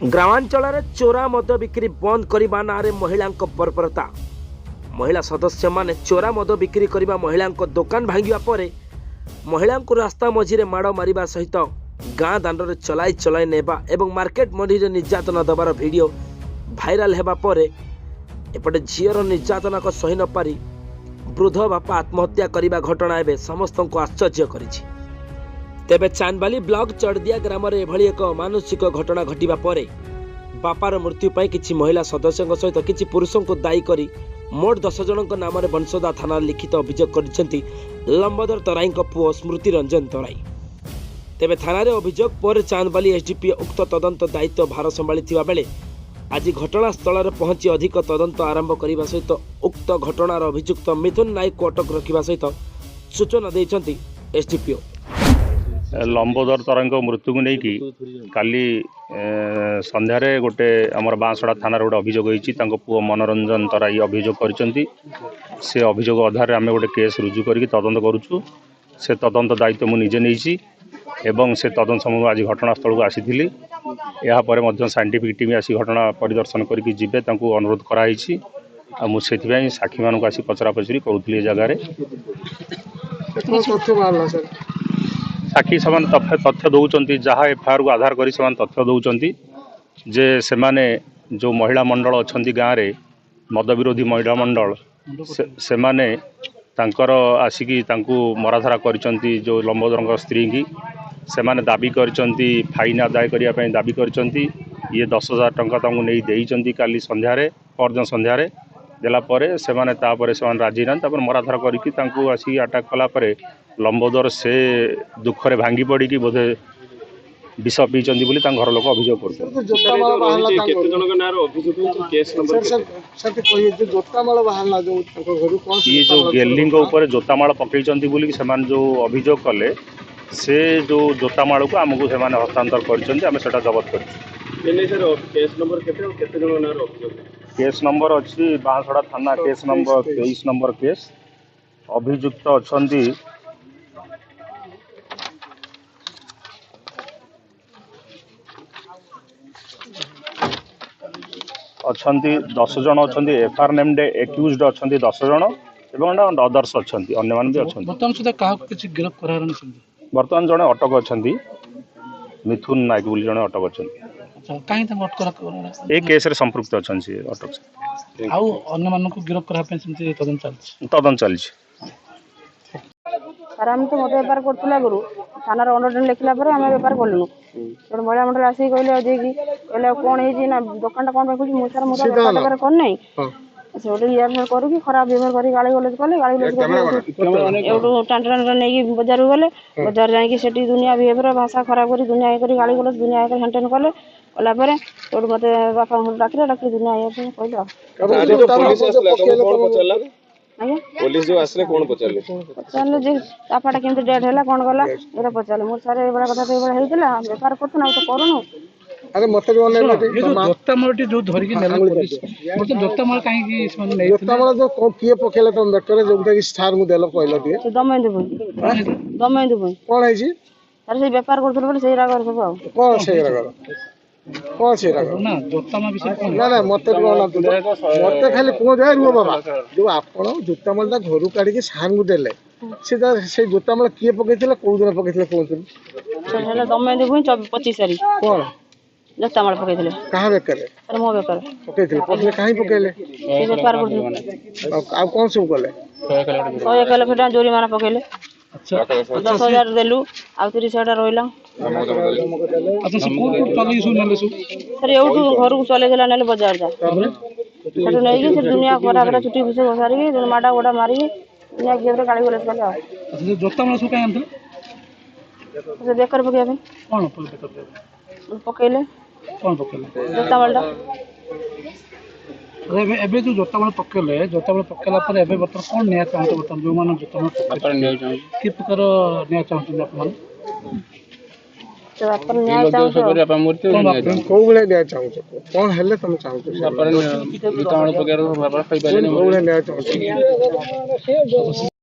ग्रामांचल चोरा मद बिक्री बंद करने ना महिला बर्बरता। महिला सदस्य माने चोरा मद बिक्री करने महिला दुकान भांगा पर महिला रास्ता मझीरे माड़ मारिबा सहित गाँ दाण्ड चलाई चलाई नेबा एवं मार्केट मंडी निर्यातना देवार वीडियो भाइराल हेबा पर एपटे झीर निर्यातना को सही न पारी वृद्ध बापा आत्महत्या करने घटना एवं समस्त को आश्चर्य करिछि। तेबे चांदबाली ब्लॉक चढ़दिया ग्राम में एभली एक अमानुषिक घटना घटिबा परे बापार मृत्यु पाई किछि महिला सदस्यों सहित किछि पुरुषों को दायी करी मोट 10 जनक नाम बंशदा थाना लिखित अभियोग करिसेंती लंबोदर तराई पुओ स्मृति रंजन तराई। तेबे थाना रे अभियोग पर चांदबाली एसडीपी उक्त तदंत दायित्व भार संभाली बेले आज घटनास्थल में पहुंची अधिक तदंत आरंभ करने सहित उक्त घटनार अभियुक्त मिथुन नायक को अटक रखा सहित सूचना देइछंती एसडीपीओ। लंबोदर तरंग मृत्यु को लेकिन काली संध्यारे गोटे आमर बांसड़ा थाना गोटे अभियोग होती पुओ मनोरंजन तराई अभियोग करछंती। से अभियोग आधार आम गोटे केस रुजु करके तदंत करुचु। से तदंत दायित्व मुझे निजे नहीं एवं से तदंत समय आज घटनास्थल को आसी यापर साइंटिफिक टीम आसी घटना परिदर्शन करके जीवे अनुरोध कराई। मुझे साक्षी मानक आसी पचरा पचरी करुली जगार साक्षी से तथ्य दौरान जहाँ एफआईआर को आधार कर तथ्य दौरान जे से माने जो महिला मंडल अच्छा गाँव में मद विरोधी महिला मंडल से माने तांकर आसिकी मराधरा करिसंती जो लंबोदर स्त्री की से माने दाबी करिसंती फाइन आदाय करने दाबी करिसंती। ये 10,000 टंका नहीं देइचंती काली संध्यारे परदिन संध्यारे देला परे से माने तापरे से माने राजी ना मराधरा करके आसी अटैक कला परे लंबोदर से दुखरे भांगी पड़ी कि बोधे विष पीचंदी बोली घर लोक अभियोग कर ये जो गेलिंग ऊपर जोतामाल पकईचंती बोली से जो अभियोग कले से जो जोतामाल को आमको से हस्तांतर कर जबत कर। केस नंबर अच्छी बांसड़ा थाना केस नंबर 23 नंबर केस अभियुक्त अच्छी अच्छी 10 जन अच्छा एफआईआर नेम्ड एक्यूज्ड अच्छा 10 जन एवं अदर्स अच्छा अन्य मान भी अच्छा। बर्तमान जड़े अटक अच्छा मिथुन नायक बोली जड़े अटक अच्छा ए केस रे संपृक्त अच्छा अटक तदन चलती सर आम तो मत बेपार करूँ गुरु थाना अंडर लिखला आम बेपार कलुनु तो महिला मंडल आसिक कहले कहले कौन है दुकान कौन रखुची मुझे मोर बेपार करना से गोटे इयर करी खराब व्यवहार कर गाड़ी गलज कले गाड़ी गलज टांटा नहीं बजार गले बजार जा दुनिया बिहेवियर भाषा खराब कर दुनिया कर गाड़ी गलज दुनिया हेनटेन कले कलापर तो मत बापा डाकिले डाक दुनिया पचारे बापाटा केमती डेथ है कौन गला ये पचारे मोर सर ये कथा तो ये होता बेपार करते ना तो करूनु। अरे मत जोतामाल जो धरिक जोतामाल कहीं जोतामाल जो किए पकेले तुम बेटर जोटा कि स्टार मु देलो कहलो दिए दमेंदु भाई कौन है जी अरे से व्यापार करथुल बोले सेही रागर सब आ कौन से रागर ना जोतामाल विषय ना मत मत खाली को जाय रुओ बाबा जो आपण जोतामाल दा घरु काढी के सार मु देले से जोतामाल किए पकेथिले को दिन पकेथिले कोन से दमेंदु भाई 25 तारीख कौन जोतामाल पकेथिले कहां बेकर अरे मो बेकर पकेथिले पकले काहे पकेले से व्यापार करथुल आ कौन से गले 100 किलो फेटा जोरी माना पकेले। अच्छा 10,000 देलु आ 30,000 रोइला अच्छा से कोन चले सुनले सु सर एउठू घर को चले गेला नेले बाजार जा सेटू नै कि से दुनिया खराब छुट्टी घुसे घसारी के माडा गोडा मारी दुनिया गेबरे गाड़ी गलस कले आ अच्छा जोतामाल सु काहे आनथले से बेकर पके भाई कोन बेकर पकेले कौन पकेले जोतामालटा एबे जो जोतामाल पकेला पर एबे बर्तन कौन नया चाहते बर्तन जो मान जोतामाल कि प्रकार नया चाहते अपन तो अपन न्याय चाहते को बले नया चाहते कौन हेले तुम चाहते अपन जोतामाल पकेला व्यापार कई पाले कोन नया चाहते